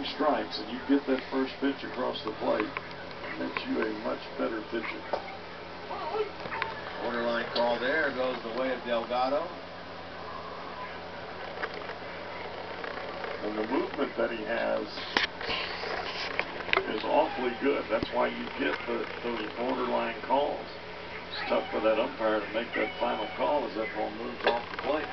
throwing strikes and you get that first pitch across the plate, it makes you a much better pitcher. Borderline call there, goes the way of Delgado. And the movement that he has is awfully good. That's why you get those borderline calls. It's tough for that umpire to make that final call as that ball moves off the plate.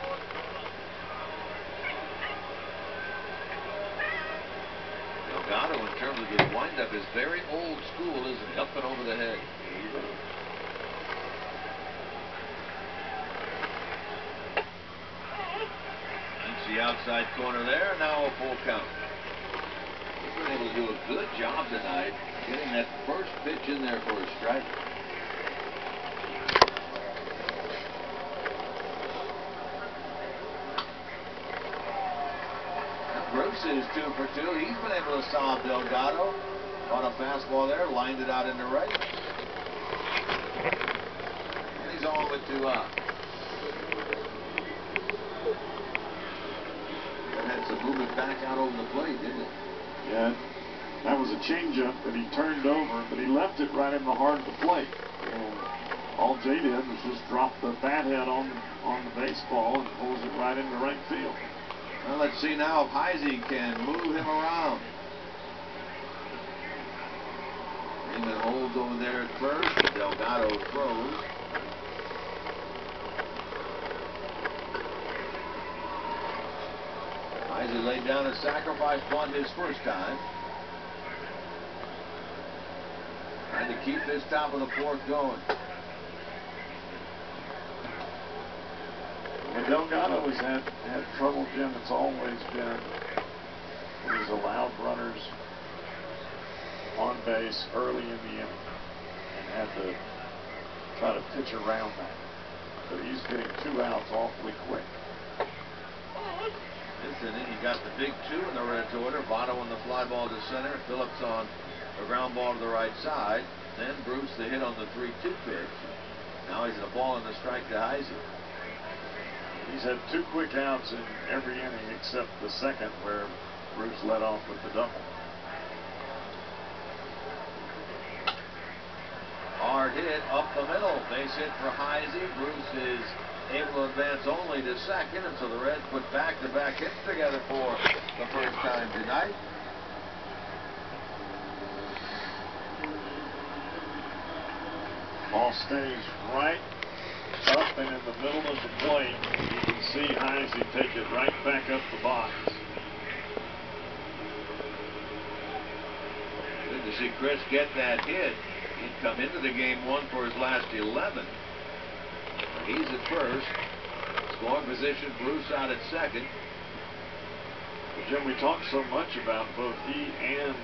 Delgado, in terms of his windup, is very old school, isn't he? Up and over the head. The outside corner there, now a full count. He's been able to do a good job tonight getting that first pitch in there for a strike. And Bruce is 2 for 2. He's been able to solve Delgado on a fastball there, lined it out into right. And he's on with 2 out. Some movement back out over the plate, didn't it? Yeah, that was a changeup that he turned over, but he left it right in the heart of the plate. And all Jay did was just drop the bat head on the baseball and pulls it right into right field. Well, let's see now if Heisey can move him around. Raymond holds over there at first. Delgado throws. Heisey laid down a sacrifice bunt his first time. Trying to keep this top of the 4th going. When Delgado has had trouble, Jim, it's always been when he's allowed runners on base early in the inning and had to try to pitch around that. But he's getting 2 outs awfully quick. This inning, he got the big 2 in the Reds order. Votto on the fly ball to center. Phillips on the ground ball to the right side. Then Bruce the hit on the 3-2 pitch. Now he's at a ball and a strike to Heisey. He's had 2 quick outs in every inning except the second where Bruce led off with the double. Hard hit up the middle. Base hit for Heisey. Bruce is able to advance only to second, and so the Reds put back-to-back hits together for the first time tonight. Ball stays right up and in the middle of the plate. You can see Heisey take it right back up the box. Good to see Chris get that hit. He'd come into the game 1 for his last 11. He's at first. Scoring position, Bruce out at second. Jim, we talked so much about both he and